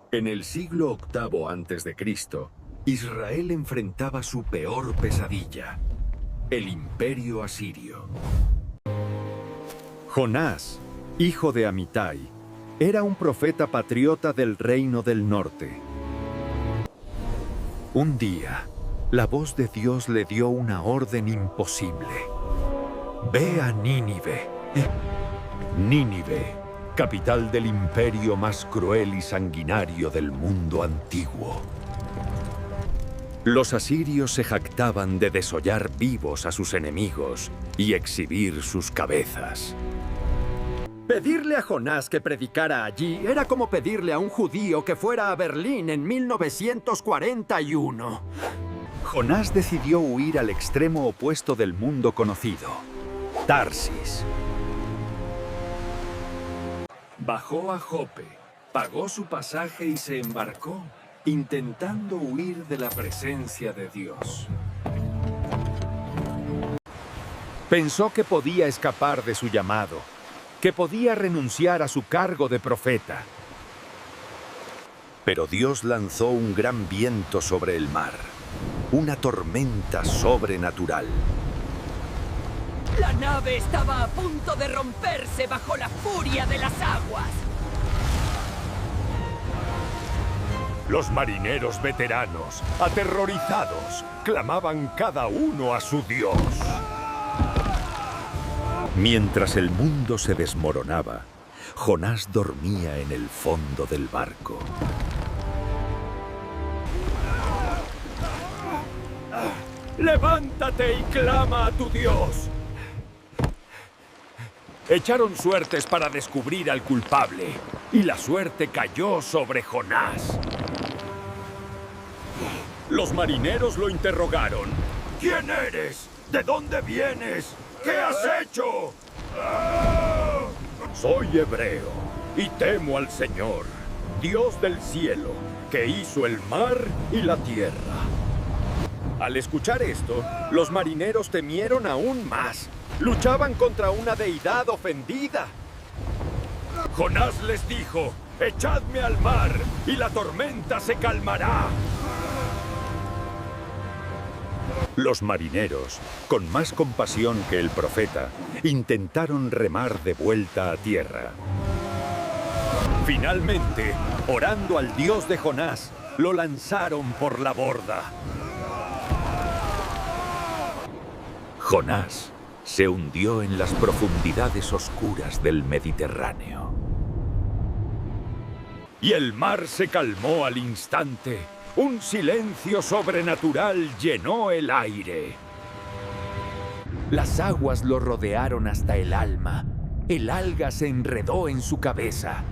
En el siglo VIII a.C., Israel enfrentaba su peor pesadilla, el Imperio Asirio. Jonás, hijo de Amitai, era un profeta patriota del Reino del Norte. Un día, la voz de Dios le dio una orden imposible. Ve a Nínive. Nínive, capital del imperio más cruel y sanguinario del mundo antiguo. Los asirios se jactaban de desollar vivos a sus enemigos y exhibir sus cabezas. Pedirle a Jonás que predicara allí era como pedirle a un judío que fuera a Berlín en 1941. Jonás decidió huir al extremo opuesto del mundo conocido, Tarsis. Bajó a Jope, pagó su pasaje y se embarcó, intentando huir de la presencia de Dios. Pensó que podía escapar de su llamado, que podía renunciar a su cargo de profeta. Pero Dios lanzó un gran viento sobre el mar, una tormenta sobrenatural. La nave estaba a punto de romperse bajo la furia de las aguas. Los marineros veteranos, aterrorizados, clamaban cada uno a su Dios. Mientras el mundo se desmoronaba, Jonás dormía en el fondo del barco. ¡Levántate y clama a tu Dios! Echaron suertes para descubrir al culpable, y la suerte cayó sobre Jonás. Los marineros lo interrogaron. ¿Quién eres? ¿De dónde vienes? ¿Qué has hecho? Soy hebreo y temo al Señor, Dios del cielo, que hizo el mar y la tierra. Al escuchar esto, los marineros temieron aún más. Luchaban contra una deidad ofendida. Jonás les dijo: «Echadme al mar y la tormenta se calmará». Los marineros, con más compasión que el profeta, intentaron remar de vuelta a tierra. Finalmente, orando al Dios de Jonás, lo lanzaron por la borda. Jonás se hundió en las profundidades oscuras del Mediterráneo. Y el mar se calmó al instante. Un silencio sobrenatural llenó el aire. Las aguas lo rodearon hasta el alma. El alga se enredó en su cabeza.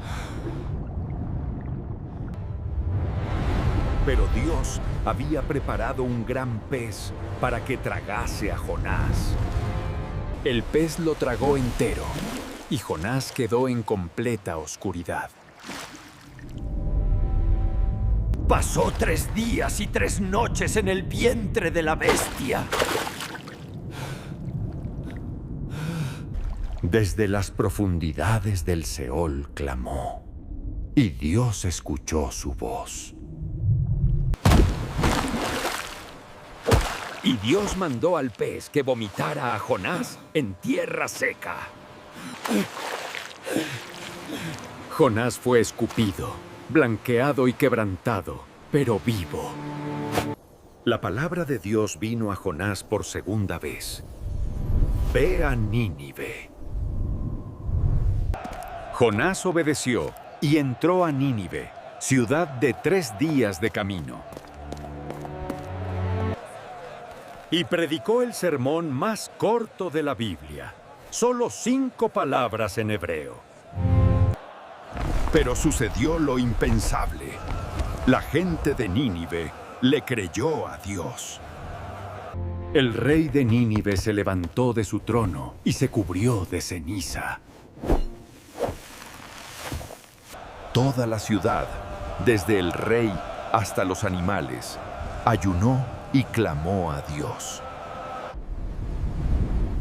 Pero Dios había preparado un gran pez para que tragase a Jonás. El pez lo tragó entero, y Jonás quedó en completa oscuridad. Pasó 3 días y 3 noches en el vientre de la bestia. Desde las profundidades del Seol clamó, y Dios escuchó su voz. Y Dios mandó al pez que vomitara a Jonás en tierra seca. Jonás fue escupido, blanqueado y quebrantado, pero vivo. La palabra de Dios vino a Jonás por segunda vez. Ve a Nínive. Jonás obedeció y entró a Nínive, ciudad de 3 días de camino. Y predicó el sermón más corto de la Biblia, solo 5 palabras en hebreo. Pero sucedió lo impensable. La gente de Nínive le creyó a Dios. El rey de Nínive se levantó de su trono y se cubrió de ceniza. Toda la ciudad, desde el rey hasta los animales, ayunó y clamó a Dios.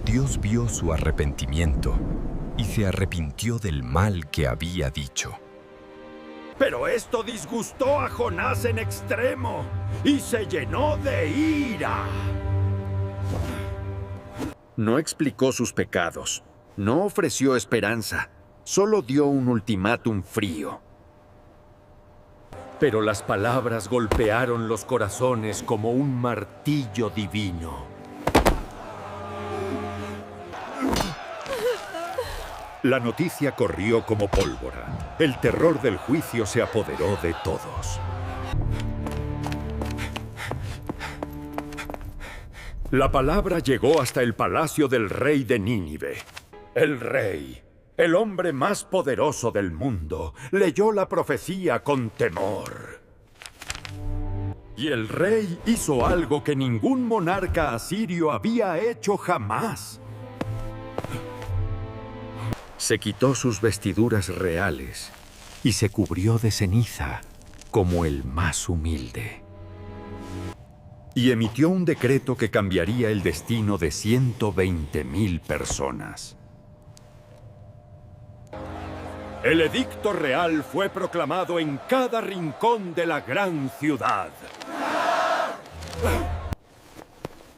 Dios vio su arrepentimiento y se arrepintió del mal que había dicho. Pero esto disgustó a Jonás en extremo y se llenó de ira. No explicó sus pecados, no ofreció esperanza, solo dio un ultimátum frío. Pero las palabras golpearon los corazones como un martillo divino. La noticia corrió como pólvora. El terror del juicio se apoderó de todos. La palabra llegó hasta el palacio del rey de Nínive. El rey, el hombre más poderoso del mundo, leyó la profecía con temor. Y el rey hizo algo que ningún monarca asirio había hecho jamás. Se quitó sus vestiduras reales y se cubrió de ceniza como el más humilde. Y emitió un decreto que cambiaría el destino de 120,000 personas. El edicto real fue proclamado en cada rincón de la gran ciudad.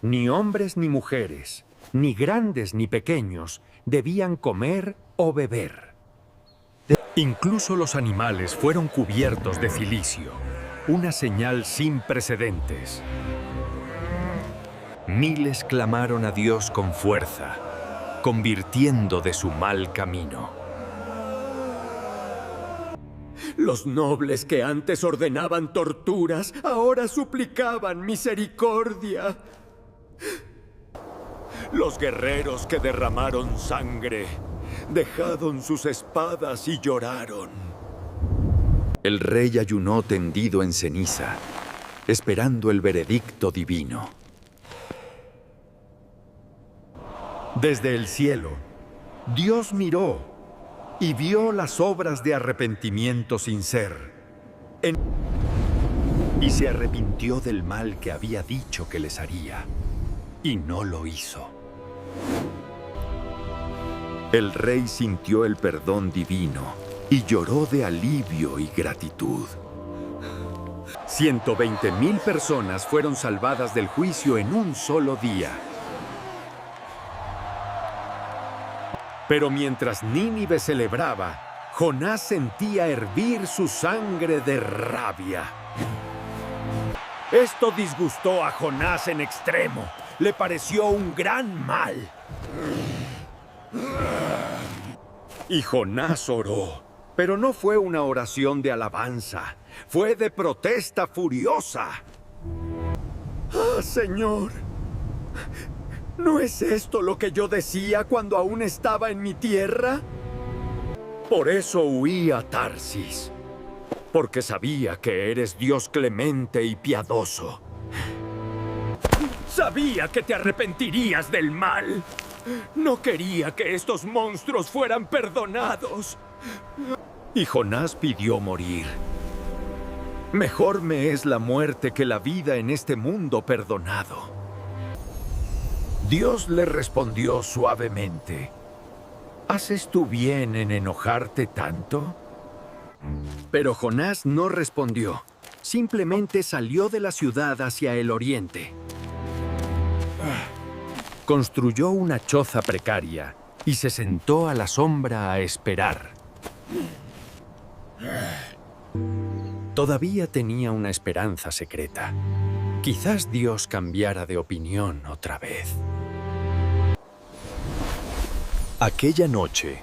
Ni hombres ni mujeres, ni grandes ni pequeños, debían comer o beber. Incluso los animales fueron cubiertos de cilicio, una señal sin precedentes. Miles clamaron a Dios con fuerza, convirtiendo de su mal camino. Los nobles que antes ordenaban torturas, ahora suplicaban misericordia. Los guerreros que derramaron sangre, dejaron sus espadas y lloraron. El rey ayunó tendido en ceniza, esperando el veredicto divino. Desde el cielo, Dios miró y vio las obras de arrepentimiento sincero. Y se arrepintió del mal que había dicho que les haría, y no lo hizo. El rey sintió el perdón divino y lloró de alivio y gratitud. 120,000 personas fueron salvadas del juicio en un solo día. Pero mientras Nínive celebraba, Jonás sentía hervir su sangre de rabia. Esto disgustó a Jonás en extremo. Le pareció un gran mal. Y Jonás oró, pero no fue una oración de alabanza, fue de protesta furiosa. ¡Ah, Señor! ¿No es esto lo que yo decía cuando aún estaba en mi tierra? Por eso huí a Tarsis, porque sabía que eres Dios clemente y piadoso. Sabía que te arrepentirías del mal. No quería que estos monstruos fueran perdonados. Y Jonás pidió morir. Mejor me es la muerte que la vida en este mundo perdonado. Dios le respondió suavemente: ¿haces tú bien en enojarte tanto? Pero Jonás no respondió. Simplemente salió de la ciudad hacia el oriente. Construyó una choza precaria y se sentó a la sombra a esperar. Todavía tenía una esperanza secreta. Quizás Dios cambiara de opinión otra vez. Aquella noche,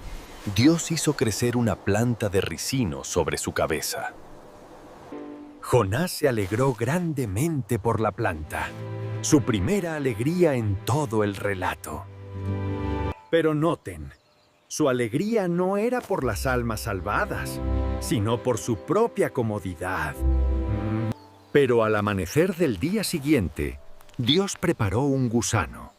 Dios hizo crecer una planta de ricino sobre su cabeza. Jonás se alegró grandemente por la planta, su primera alegría en todo el relato. Pero noten, su alegría no era por las almas salvadas, sino por su propia comodidad. Pero al amanecer del día siguiente, Dios preparó un gusano.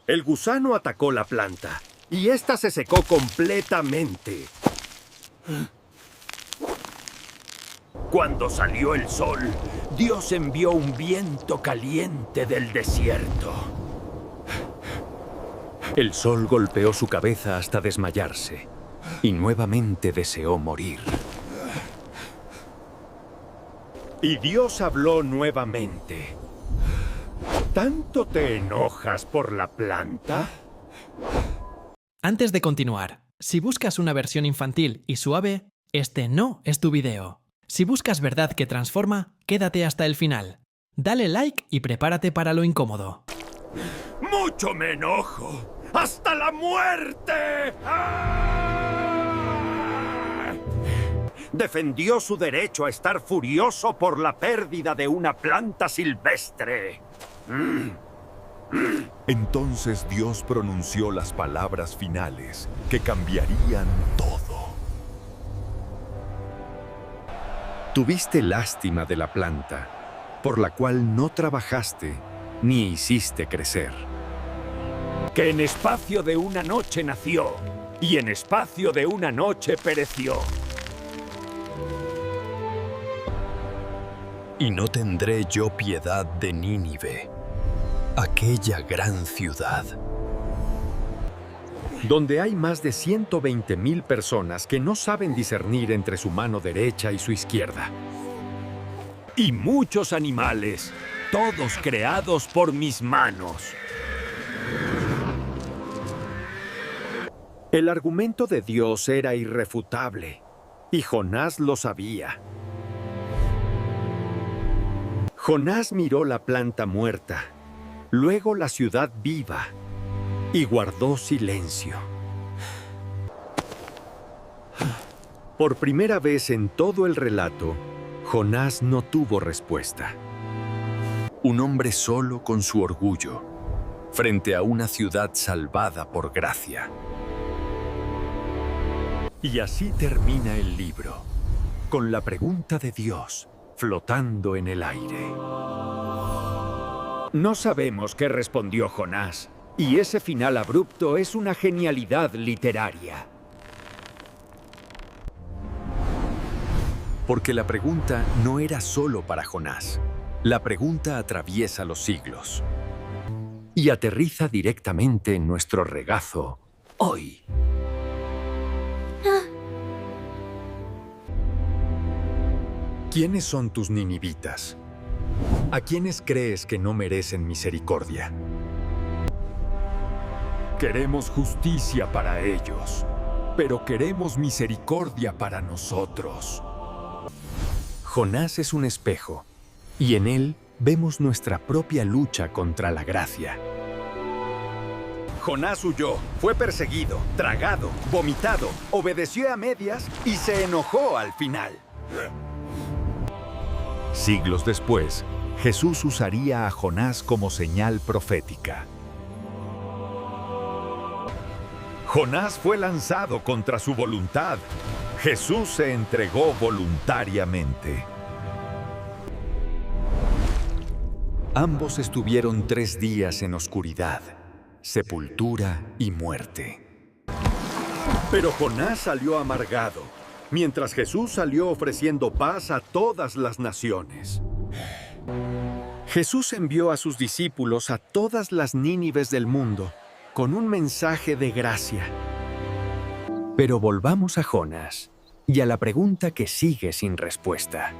El gusano atacó la planta, y ésta se secó completamente. Cuando salió el sol, Dios envió un viento caliente del desierto. El sol golpeó su cabeza hasta desmayarse, y nuevamente deseó morir. Y Dios habló nuevamente. ¿Tanto te enojas por la planta? Antes de continuar, si buscas una versión infantil y suave, este no es tu video. Si buscas verdad que transforma, quédate hasta el final. Dale like y prepárate para lo incómodo. ¡Mucho me enojo! ¡Hasta la muerte! ¡Ah! Defendió su derecho a estar furioso por la pérdida de una planta silvestre. Entonces Dios pronunció las palabras finales que cambiarían todo. Tuviste lástima de la planta, por la cual no trabajaste ni hiciste crecer. Que en espacio de una noche nació, y en espacio de una noche pereció. Y no tendré yo piedad de Nínive, aquella gran ciudad. Donde hay más de 120,000 personas que no saben discernir entre su mano derecha y su izquierda. Y muchos animales, todos creados por mis manos. El argumento de Dios era irrefutable, y Jonás lo sabía. Jonás miró la planta muerta, luego la ciudad viva, y guardó silencio. Por primera vez en todo el relato, Jonás no tuvo respuesta. Un hombre solo con su orgullo, frente a una ciudad salvada por gracia. Y así termina el libro, con la pregunta de Dios flotando en el aire. No sabemos qué respondió Jonás, y ese final abrupto es una genialidad literaria. Porque la pregunta no era solo para Jonás. La pregunta atraviesa los siglos. Y aterriza directamente en nuestro regazo hoy. ¿Quiénes son tus ninivitas? ¿A quiénes crees que no merecen misericordia? Queremos justicia para ellos, pero queremos misericordia para nosotros. Jonás es un espejo, y en él vemos nuestra propia lucha contra la gracia. Jonás huyó, fue perseguido, tragado, vomitado, obedeció a medias y se enojó al final. Siglos después, Jesús usaría a Jonás como señal profética. Jonás fue lanzado contra su voluntad. Jesús se entregó voluntariamente. Ambos estuvieron 3 días en oscuridad, sepultura y muerte. Pero Jonás salió amargado, mientras Jesús salió ofreciendo paz a todas las naciones. Jesús envió a sus discípulos a todas las Nínives del mundo con un mensaje de gracia. Pero volvamos a Jonás y a la pregunta que sigue sin respuesta.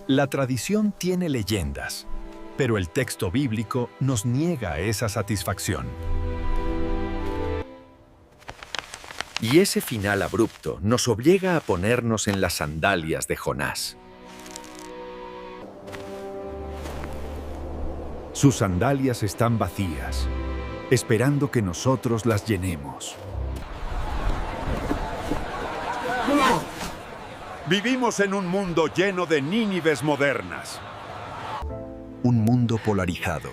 La tradición tiene leyendas, pero el texto bíblico nos niega esa satisfacción. Y ese final abrupto nos obliga a ponernos en las sandalias de Jonás. Sus sandalias están vacías, esperando que nosotros las llenemos. Vivimos en un mundo lleno de Nínives modernas. Un mundo polarizado,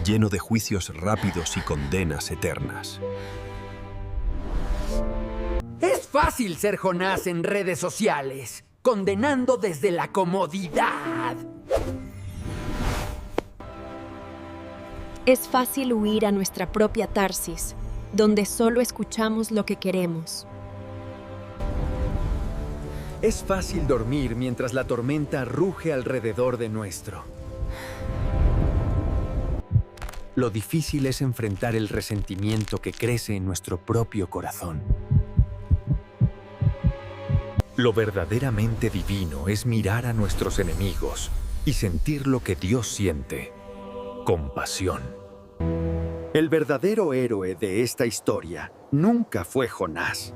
lleno de juicios rápidos y condenas eternas. Es fácil ser Jonás en redes sociales, condenando desde la comodidad. Es fácil huir a nuestra propia Tarsis, donde solo escuchamos lo que queremos. Es fácil dormir mientras la tormenta ruge alrededor de nuestro. Lo difícil es enfrentar el resentimiento que crece en nuestro propio corazón. Lo verdaderamente divino es mirar a nuestros enemigos y sentir lo que Dios siente: compasión. El verdadero héroe de esta historia nunca fue Jonás.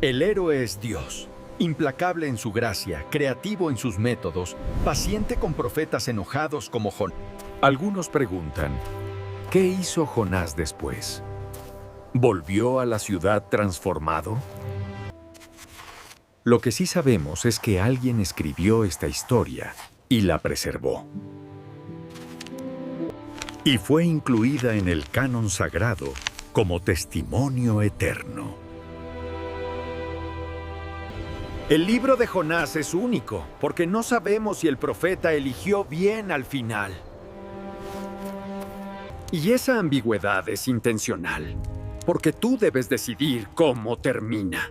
El héroe es Dios, implacable en su gracia, creativo en sus métodos, paciente con profetas enojados como Jonás. Algunos preguntan, ¿qué hizo Jonás después? ¿Volvió a la ciudad transformado? Lo que sí sabemos es que alguien escribió esta historia y la preservó. Y fue incluida en el canon sagrado como testimonio eterno. El libro de Jonás es único, porque no sabemos si el profeta eligió bien al final. Y esa ambigüedad es intencional, porque tú debes decidir cómo termina.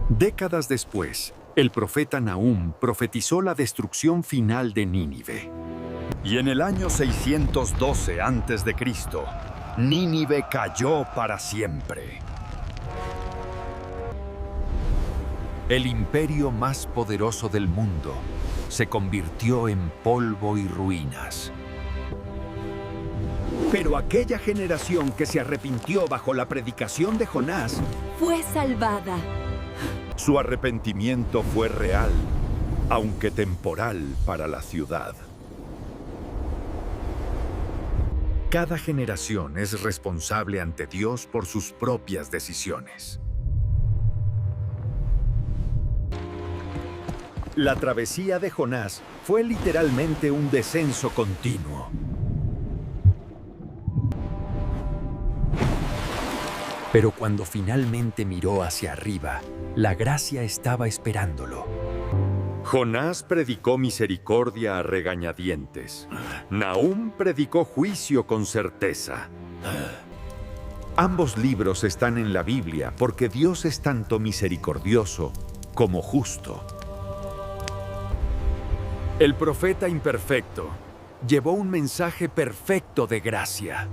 Décadas después, el profeta Nahum profetizó la destrucción final de Nínive. Y en el año 612 a.C., Nínive cayó para siempre. El imperio más poderoso del mundo se convirtió en polvo y ruinas. Pero aquella generación que se arrepintió bajo la predicación de Jonás Fue salvada. Su arrepentimiento fue real, aunque temporal para la ciudad. Cada generación es responsable ante Dios por sus propias decisiones. La travesía de Jonás fue literalmente un descenso continuo. Pero cuando finalmente miró hacia arriba, la gracia estaba esperándolo. Jonás predicó misericordia a regañadientes. Nahum predicó juicio con certeza. Ambos libros están en la Biblia porque Dios es tanto misericordioso como justo. El profeta imperfecto llevó un mensaje perfecto de gracia.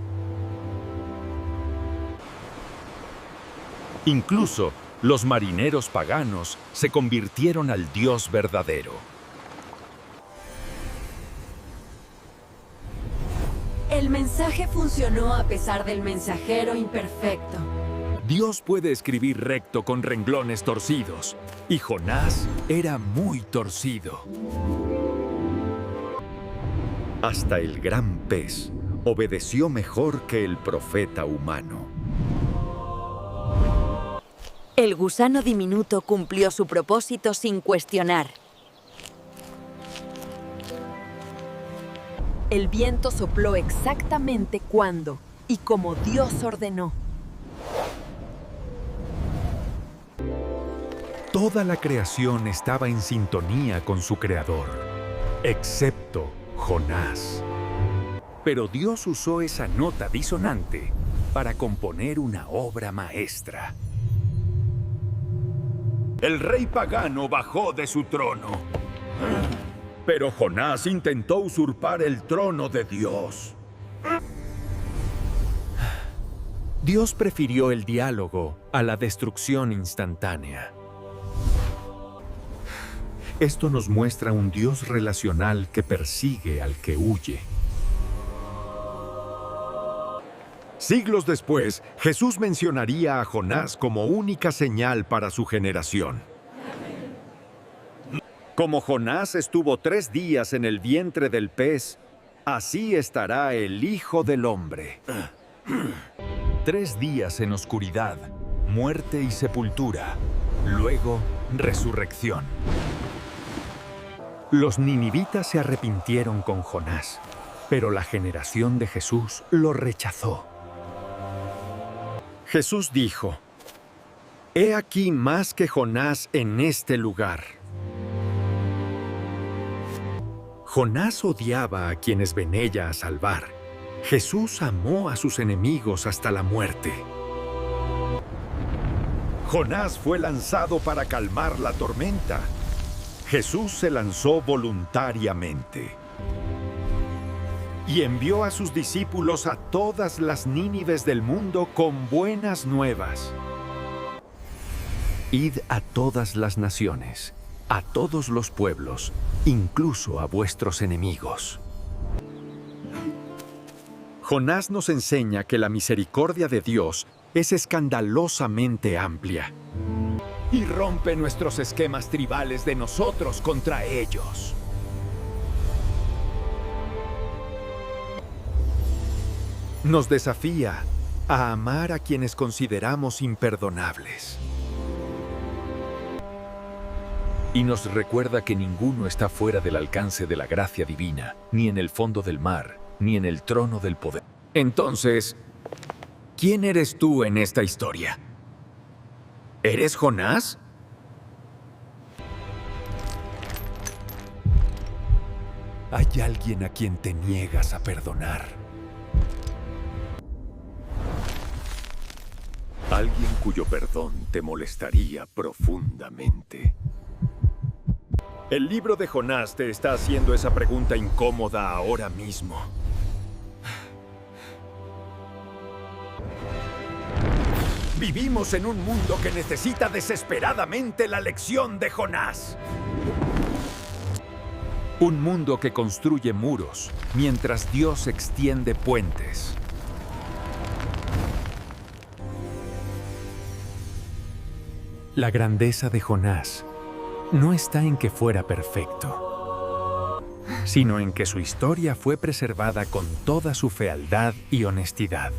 Incluso los marineros paganos se convirtieron al Dios verdadero. El mensaje funcionó a pesar del mensajero imperfecto. Dios puede escribir recto con renglones torcidos, y Jonás era muy torcido. Hasta el gran pez obedeció mejor que el profeta humano. El gusano diminuto cumplió su propósito sin cuestionar. El viento sopló exactamente cuando y como Dios ordenó. Toda la creación estaba en sintonía con su creador, excepto Jonás. Pero Dios usó esa nota disonante para componer una obra maestra. El rey pagano bajó de su trono. Pero Jonás intentó usurpar el trono de Dios. Dios prefirió el diálogo a la destrucción instantánea. Esto nos muestra un Dios relacional que persigue al que huye. Siglos después, Jesús mencionaría a Jonás como única señal para su generación. Como Jonás estuvo 3 días en el vientre del pez, así estará el Hijo del Hombre. 3 días en oscuridad, muerte y sepultura, luego resurrección. Los ninivitas se arrepintieron con Jonás, pero la generación de Jesús lo rechazó. Jesús dijo: «He aquí más que Jonás en este lugar». Jonás odiaba a quienes venía a salvar. Jesús amó a sus enemigos hasta la muerte. Jonás fue lanzado para calmar la tormenta, Jesús se lanzó voluntariamente y envió a sus discípulos a todas las Nínives del mundo con buenas nuevas. Id a todas las naciones, a todos los pueblos, incluso a vuestros enemigos. Jonás nos enseña que la misericordia de Dios es escandalosamente amplia y rompe nuestros esquemas tribales de nosotros contra ellos. Nos desafía a amar a quienes consideramos imperdonables. Y nos recuerda que ninguno está fuera del alcance de la gracia divina, ni en el fondo del mar, ni en el trono del poder. Entonces, ¿quién eres tú en esta historia? ¿Eres Jonás? Hay alguien a quien te niegas a perdonar. Alguien cuyo perdón te molestaría profundamente. El libro de Jonás te está haciendo esa pregunta incómoda ahora mismo. Vivimos en un mundo que necesita desesperadamente la lección de Jonás. Un mundo que construye muros mientras Dios extiende puentes. La grandeza de Jonás no está en que fuera perfecto, sino en que su historia fue preservada con toda su fealdad y honestidad.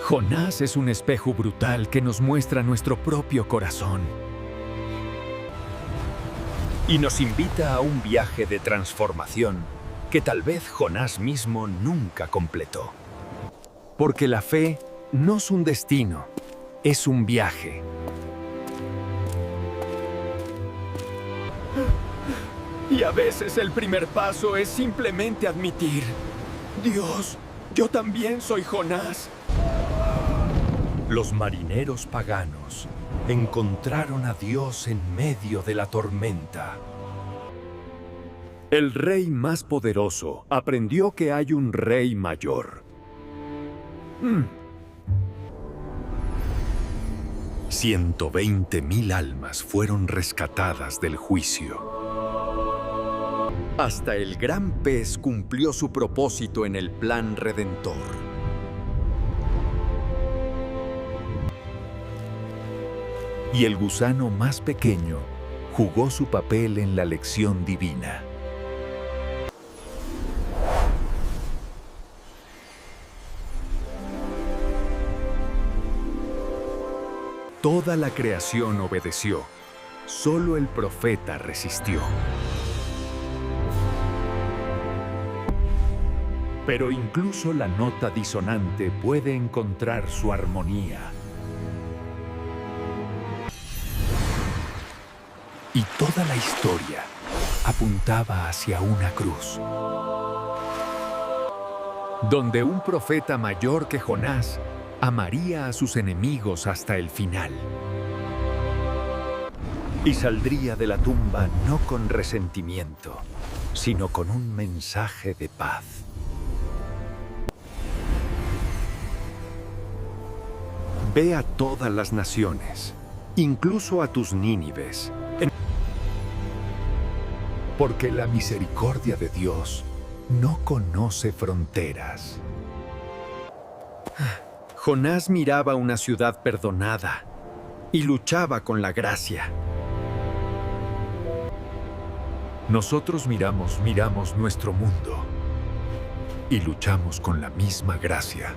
Jonás es un espejo brutal que nos muestra nuestro propio corazón y nos invita a un viaje de transformación que tal vez Jonás mismo nunca completó. Porque la fe no es un destino, es un viaje. Y a veces el primer paso es simplemente admitir: Dios, yo también soy Jonás. Los marineros paganos encontraron a Dios en medio de la tormenta. El rey más poderoso aprendió que hay un rey mayor. 120,000 almas fueron rescatadas del juicio. Hasta el gran pez cumplió su propósito en el plan redentor. Y el gusano más pequeño jugó su papel en la lección divina. Toda la creación obedeció, solo el profeta resistió. Pero incluso la nota disonante puede encontrar su armonía. Y toda la historia apuntaba hacia una cruz, donde un profeta mayor que Jonás amaría a sus enemigos hasta el final. Y saldría de la tumba no con resentimiento, sino con un mensaje de paz. Ve a todas las naciones, incluso a tus Nínives, porque la misericordia de Dios no conoce fronteras. Jonás miraba una ciudad perdonada y luchaba con la gracia. Nosotros miramos nuestro mundo y luchamos con la misma gracia.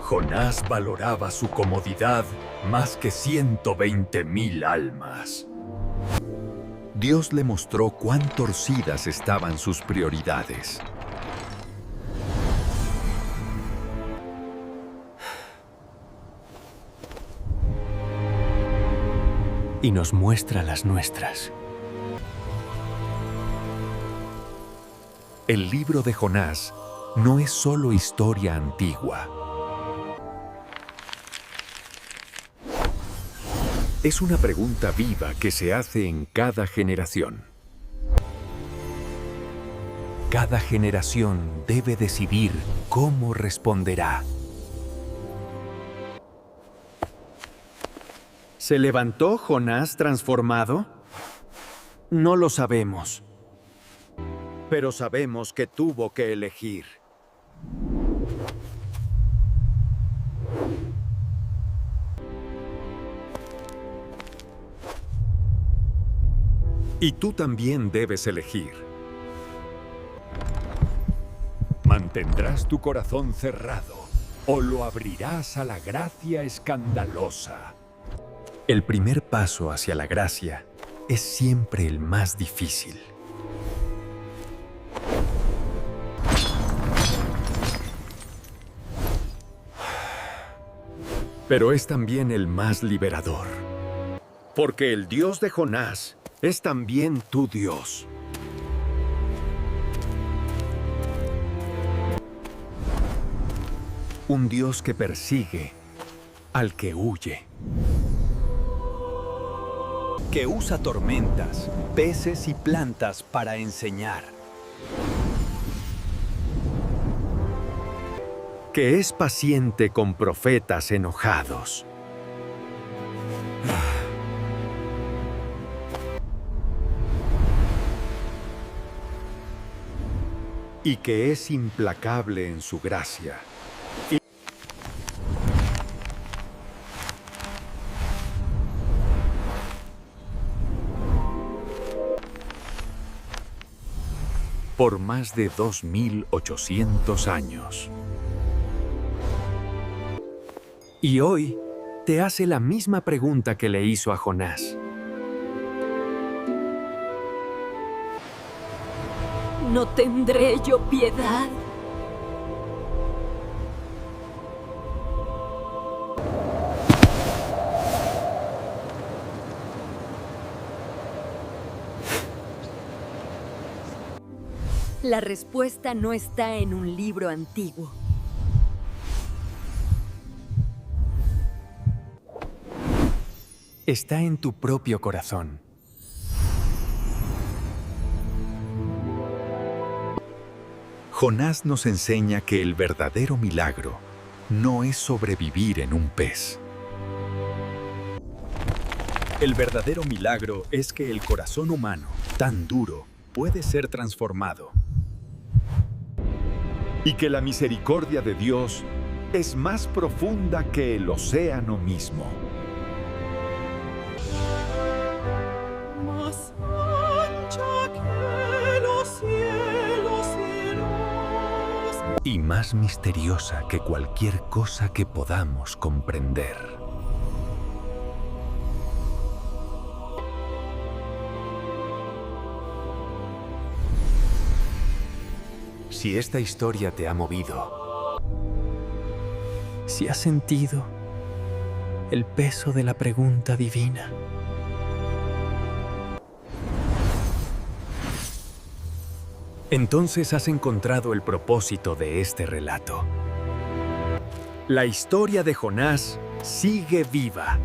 Jonás valoraba su comodidad más que 120,000 almas. Dios le mostró cuán torcidas estaban sus prioridades. Y nos muestra las nuestras. El libro de Jonás no es solo historia antigua. Es una pregunta viva que se hace en cada generación. Cada generación debe decidir cómo responderá. ¿Se levantó Jonás transformado? No lo sabemos. Pero sabemos que tuvo que elegir. Y tú también debes elegir. ¿Mantendrás tu corazón cerrado o lo abrirás a la gracia escandalosa? El primer paso hacia la gracia es siempre el más difícil. Pero es también el más liberador. Porque el Dios de Jonás es también tu Dios. Un Dios que persigue al que huye. Que usa tormentas, peces y plantas para enseñar. Que es paciente con profetas enojados. Y que es implacable en su gracia. Por más de 2800 años. Y hoy te hace la misma pregunta que le hizo a Jonás. ¿No tendré yo piedad? La respuesta no está en un libro antiguo. Está en tu propio corazón. Jonás nos enseña que el verdadero milagro no es sobrevivir en un pez. El verdadero milagro es que el corazón humano, tan duro, puede ser transformado. Y que la misericordia de Dios es más profunda que el océano mismo. Más ancha que los cielos, cielos. Y más misteriosa que cualquier cosa que podamos comprender. Si esta historia te ha movido, Si has sentido el peso de la pregunta divina, entonces has encontrado el propósito de este relato. La historia de Jonás sigue viva.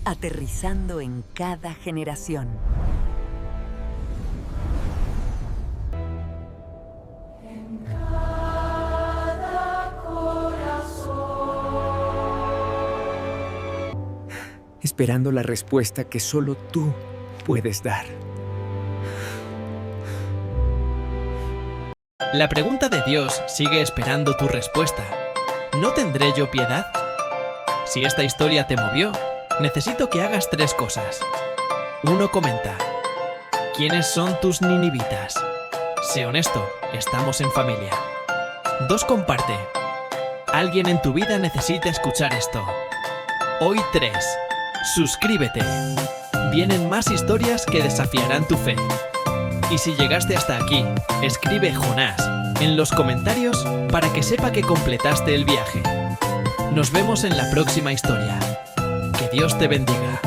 Aterrizando en cada generación. Esperando la respuesta que solo tú puedes dar. la pregunta de Dios sigue esperando tu respuesta. ¿No tendré yo piedad? Si esta historia te movió, necesito que hagas 3 cosas. 1. Comenta. ¿Quiénes son tus ninivitas? Sé honesto, estamos en familia. 2. Comparte. Alguien en tu vida necesita escuchar esto. Hoy 3. Suscríbete. Vienen más historias que desafiarán tu fe. Y si llegaste hasta aquí, escribe Jonás en los comentarios para que sepa que completaste el viaje. Nos vemos en la próxima historia. Que Dios te bendiga.